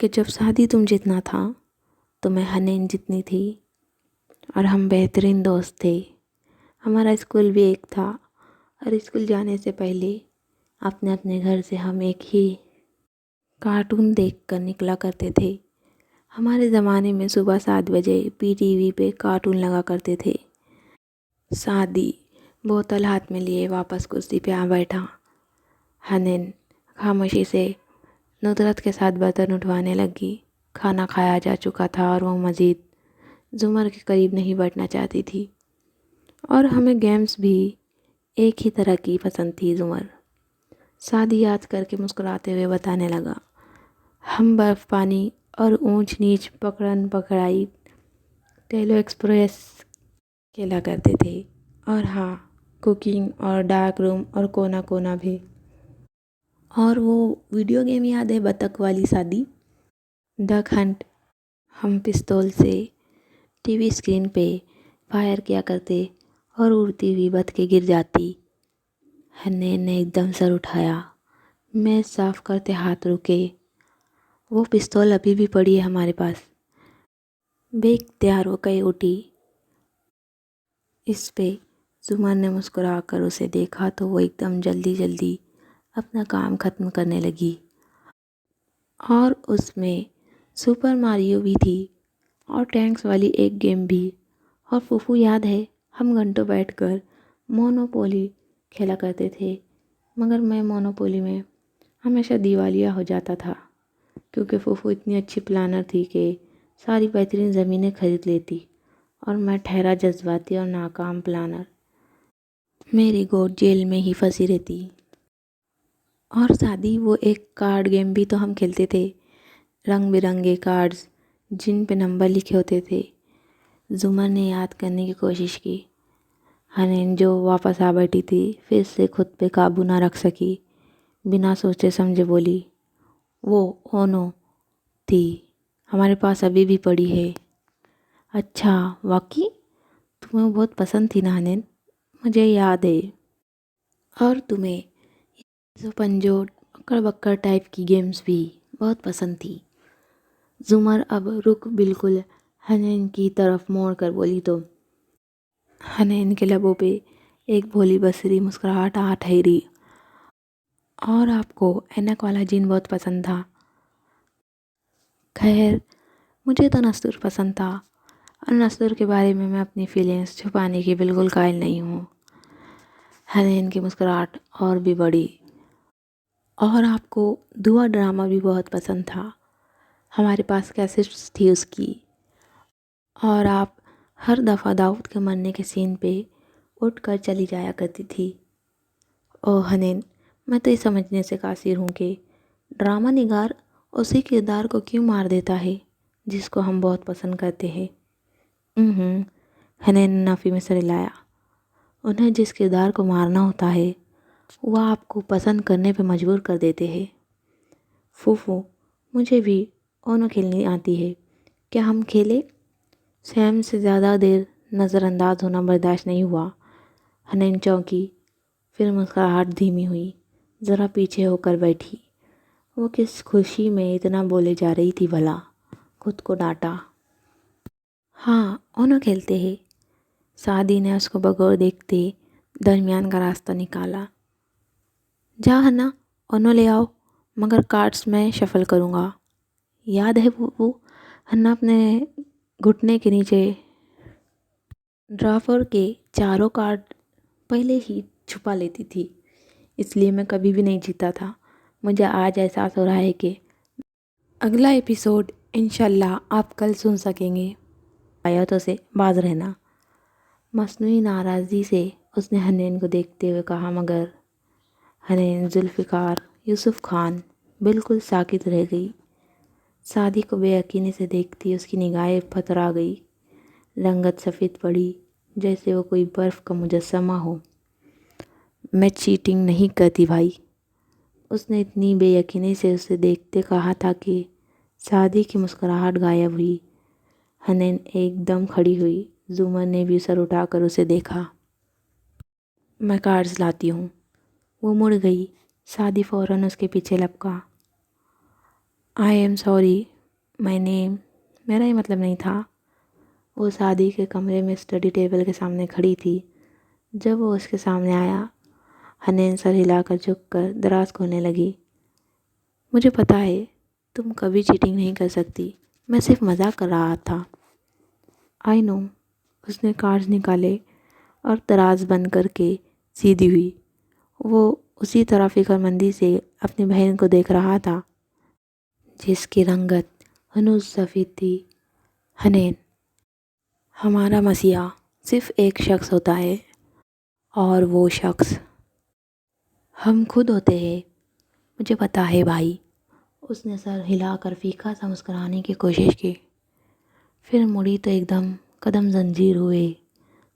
کہ جب شادی تم جتنا تھا تو میں حنین جتنی تھی، اور ہم بہترین دوست تھے۔ ہمارا اسکول بھی ایک تھا، اور اسکول جانے سے پہلے اپنے اپنے گھر سے ہم ایک ہی کارٹون دیکھ کر نکلا کرتے تھے۔ ہمارے زمانے میں صبح 7 بجے پی ٹی وی پہ کارٹون لگا کرتے تھے۔ سعدی بوتل ہاتھ میں لیے واپس کرسی پہ آ بیٹھا۔ حنین خاموشی سے ندرت کے ساتھ برتن اٹھوانے لگی۔ کھانا کھایا جا چکا تھا اور وہ مزید زمر کے قریب نہیں بیٹھنا چاہتی تھی، اور ہمیں گیمز بھی ایک ہی طرح کی پسند تھی۔ زمر سعدی یاد کر کے مسکراتے ہوئے بتانے لگا، ہم برف پانی اور اونچ نیچ پکڑن پکڑائی ٹیلو ایکسپریس کھیلا کرتے تھے، اور ہاں، کوکنگ اور ڈارک روم اور کونا کونا بھی۔ اور وہ ویڈیو گیم یاد ہے بطخ والی سعدی؟ ڈک ہنٹ۔ ہم پستول سے ٹی وی اسکرین پہ فائر کیا کرتے اور اڑتی ہوئی بطخیں گر جاتی۔ حنین نے ایک دم سر اٹھایا۔ میز صاف کرتے ہاتھ رکے۔ وہ پستول ابھی بھی پڑی ہے ہمارے پاس۔ بے اختیار وہ کہہ اٹھی۔ اس پہ زمر نے مسکرا کر اسے دیکھا تو وہ ایک دم جلدی اپنا کام ختم کرنے لگی۔ اور اس میں سپر ماریو بھی تھی، اور ٹینکس والی ایک گیم بھی۔ اور فوفو یاد ہے ہم گھنٹوں بیٹھ کر مونوپولی کھیلا کرتے تھے، مگر میں مونوپولی میں ہمیشہ دیوالیہ ہو جاتا تھا، کیونکہ فوفو اتنی اچھی پلانر تھی کہ ساری بہترین زمینیں خرید لیتی، اور میں ٹھہرا جذباتی اور ناکام پلانر۔ میری گود جیل میں ہی پھنسی رہتی۔ اور سعدی وہ ایک کارڈ گیم بھی تو ہم کھیلتے تھے، رنگ برنگے کارڈز جن پہ نمبر لکھے ہوتے تھے۔ زمر نے یاد کرنے کی کوشش کی۔ حنین جو واپس آ بیٹھی تھی پھر سے خود پہ قابو نہ رکھ سکی، بنا سوچے سمجھے بولی، وہ اونو تھی، ہمارے پاس ابھی بھی پڑی ہے۔ اچھا واقعی؟ تمہیں وہ بہت پسند تھی نا حنین؟ مجھے یاد ہے۔ اور تمہیں جو پنجو اکڑ بکڑ ٹائپ کی گیمز بھی بہت پسند تھی۔ زمر اب رک بالکل حنین کی طرف موڑ کر بولی تو حنین کے لبوں پہ ایک بھولی بصری مسکراہٹ آ ٹھہری۔ اور آپ کو اینک والا جین بہت پسند تھا؟ خیر، مجھے تو نستور پسند تھا، اور نستور کے بارے میں اپنی فیلنگز چھپانے کی بالکل قائل نہیں ہوں۔ حنین کی مسکراہٹ اور بھی بڑھی۔ اور آپ کو دعا ڈرامہ بھی بہت پسند تھا، ہمارے پاس کیسٹس تھی اس کی، اور آپ ہر دفعہ داؤد کے مرنے کے سین پہ اٹھ کر چلی جایا کرتی تھی۔ او حنین، میں تو یہ سمجھنے سے قاصر ہوں کہ ڈرامہ نگار اسی کردار کو کیوں مار دیتا ہے جس کو ہم بہت پسند کرتے ہیں۔ حنین نے نافی میں سر ہلایا۔ انہیں جس کردار کو مارنا ہوتا ہے وہ آپ کو پسند کرنے پہ مجبور کر دیتے ہیں۔ فوفو، مجھے بھی اونو کھیلنی آتی ہے، کیا ہم کھیلیں؟ سیم سے زیادہ دیر نظر انداز ہونا برداشت نہیں ہوا۔ حنین چونکی، پھر مسکراہٹ دھیمی ہوئی، ذرا پیچھے ہو کر بیٹھی۔ وہ کس خوشی میں اتنا بولے جا رہی تھی بھلا؟ خود کو ڈانٹا۔ ہاں، اونو کھیلتے ہیں۔ سعدی نے اس کو بغور دیکھتے درمیان کا راستہ نکالا۔ جا ہنا، اونو لے آؤ، مگر کارڈز میں شفل کروں گا۔ یاد ہے وہ ہنا اپنے گھٹنے کے نیچے ڈرافر کے چاروں کارڈ پہلے ہی چھپا لیتی تھی، اس لیے میں کبھی بھی نہیں جیتا تھا۔ مجھے آج احساس ہو رہا ہے کہ اگلا ایپیسوڈ انشاءاللہ آپ کل سن سکیں گے۔ آیاتوں سے باز رہنا۔ مصنوعی ناراضی سے اس نے حنین کو دیکھتے ہوئے کہا، مگر حنین ذوالفقار یوسف خان بالکل ساکت رہ گئی۔ سعدی کو بے یقینی سے دیکھتی اس کی نگاہیں پھترا گئی، رنگت سفید پڑی جیسے وہ کوئی برف کا مجسمہ ہو۔ میں چیٹنگ نہیں کرتی بھائی، اس نے اتنی بے یقینی سے اسے دیکھتے کہا تھا کہ سعدی کی مسکراہٹ غائب ہوئی۔ حنین ایک دم کھڑی ہوئی۔ زمر نے بھی سر اٹھا کر اسے دیکھا۔ میں کارڈز لاتی ہوں۔ وہ مڑ گئی۔ سعدی فوراً اس کے پیچھے لپکا۔ آئی ایم سوری، مائی نیم، میرا یہ مطلب نہیں تھا۔ وہ سعدی کے کمرے میں اسٹڈی ٹیبل کے سامنے کھڑی تھی۔ جب وہ اس کے سامنے آیا، حنین سر ہلا کر جھک کر دراز کھولنے لگی۔ مجھے پتہ ہے تم کبھی چیٹنگ نہیں کر سکتی، میں صرف مذاق کر رہا تھا۔ آئی نو۔ اس نے کارڈز نکالے اور دراز بند کر کے سیدھی ہوئی۔ وہ اسی طرح فکر مندی سے اپنی بہن کو دیکھ رہا تھا جس کی رنگت ہنوز سفید تھی۔ حنین، ہمارا مسیحا صرف ایک شخص ہوتا ہے، اور وہ شخص ہم خود ہوتے ہیں۔ مجھے پتہ ہے بھائی۔ اس نے سر ہلا کر پھیکا سا مسکرانے کی کوشش کی، پھر مڑی تو ایک دم قدم زنجیر ہوئے۔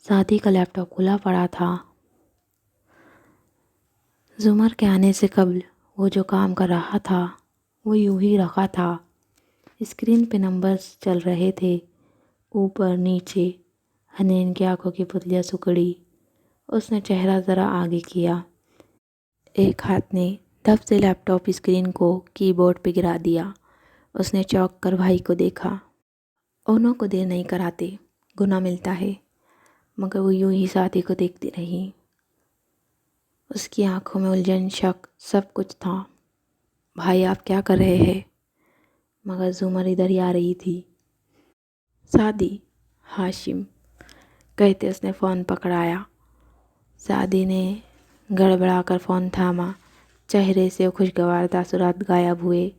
سعدی کا لیپ ٹاپ کھلا پڑا تھا۔ زمر کے آنے سے قبل وہ جو کام کر رہا تھا وہ یوں ہی رکھا تھا۔ اسکرین پہ نمبرز چل رہے تھے، اوپر نیچے۔ حنین کی آنکھوں کی پتلیاں سکڑی۔ اس نے چہرہ ذرا آگے کیا۔ ایک ہاتھ نے دب سے لیپ ٹاپ اسکرین کو کی بورڈ پہ گرا دیا۔ اس نے چونک کر بھائی کو دیکھا۔ انہوں کو دیر نہیں کراتے، گناہ ملتا ہے۔ مگر وہ یوں ہی ساتھی کو دیکھتی رہی۔ اس کی آنکھوں میں الجھن، شک، سب کچھ تھا۔ بھائی آپ کیا کر رہے ہیں؟ مگر زمر ادھر ہی آ رہی تھی۔ سعدی، ہاشم کہتے اس نے فون پکڑایا۔ سعدی نے گڑبڑا کر فون تھاما۔ چہرے سے خوشگوار تاثرات غائب ہوئے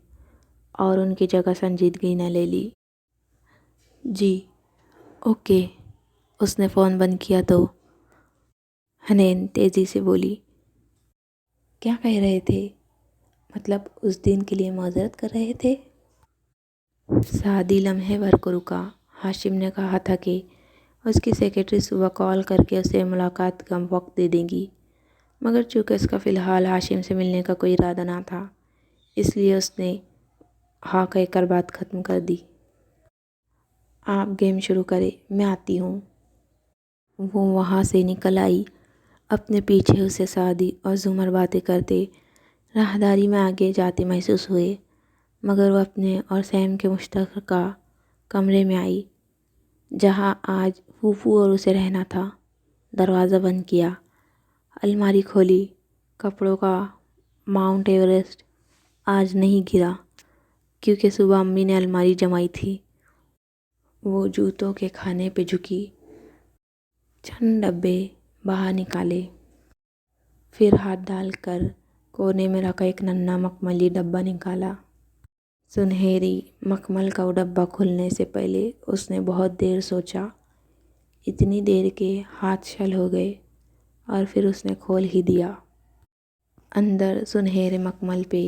اور ان کی جگہ سنجیدگی نے لے لی۔ جی اوکے۔ اس نے فون بند کیا تو حنین تیزی سے بولی، کیا کہہ رہے تھے؟ مطلب اس دن کے لیے معذرت کر رہے تھے؟ سعدی لمحے بھر کو رکا۔ ہاشم نے کہا تھا کہ اس کی سیکرٹری صبح کال کر کے اسے ملاقات کا وقت دے دیں گی، مگر چونکہ اس کا فی الحال ہاشم سے ملنے کا کوئی ارادہ نہ تھا، اس لیے اس نے ہاں کہہ کر بات ختم کر دی۔ آپ گیم شروع کریں، میں آتی ہوں۔ وہ وہاں سے نکل آئی۔ اپنے پیچھے اسے سعدی اور زمر باتیں کرتے راہداری میں آگے جاتے محسوس ہوئے، مگر وہ اپنے اور سیم کے مشترکہ کمرے میں آئی جہاں آج پھوپھو اور اسے رہنا تھا۔ دروازہ بند کیا، الماری کھولی۔ کپڑوں کا ماؤنٹ ایوریسٹ آج نہیں گرا کیونکہ صبح امی نے الماری جمائی تھی۔ وہ جوتوں کے کھانے پہ جھکی، چند ڈبے باہر نکالے، پھر ہاتھ ڈال کر کونے میں رکھا ایک ننھا مخملی ڈبہ نکالا۔ سنہری مخمل کا وہ ڈبہ کھلنے سے پہلے اس نے بہت دیر سوچا، اتنی دیر کے ہاتھ شل ہو گئے، اور پھر اس نے کھول ہی دیا۔ اندر سنہرے مخمل پہ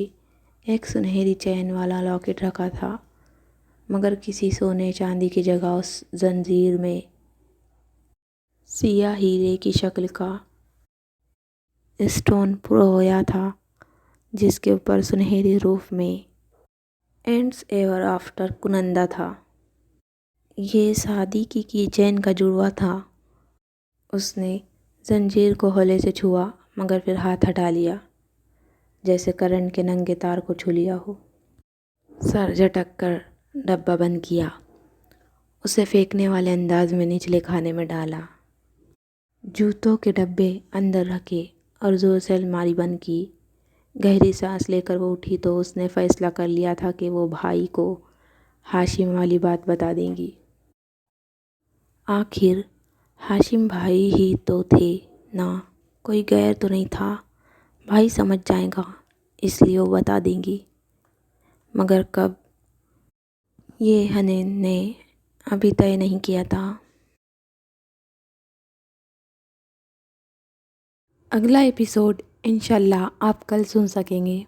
ایک سنہری چین والا لاکٹ رکھا تھا، مگر کسی سونے چاندی کی جگہ اس زنجیر میں سیاہ ہیرے کی شکل کا اسٹون پرویا تھا، جس کے اوپر سنہری حروف میں اینڈز ایور آفٹر کنندہ تھا۔ یہ سعدی کی چین کا جڑواں تھا۔ اس نے زنجیر کو ہولے سے چھوا، مگر پھر ہاتھ ہٹا لیا، جیسے کرنٹ کے ننگے تار کو چھو لیا ہو۔ سر جھٹک کر ڈبہ بند کیا، اسے پھینکنے والے انداز میں نچلے کھانے میں ڈالا، جوتوں کے ڈبے اندر رکھے اور زور سے الماری بند کی۔ گہری سانس لے کر وہ اٹھی تو اس نے فیصلہ کر لیا تھا کہ وہ بھائی کو ہاشم والی بات بتا دیں گی۔ آخر ہاشم بھائی ہی تو تھے نا، کوئی غیر تو نہیں تھا۔ بھائی سمجھ جائے گا، اس لیے وہ بتا دیں گی، مگر کب، یہ حنین نے ابھی طے نہیں کیا تھا۔ اگلا ایپیسوڈ انشاءاللہ آپ کل سن سکیں گے۔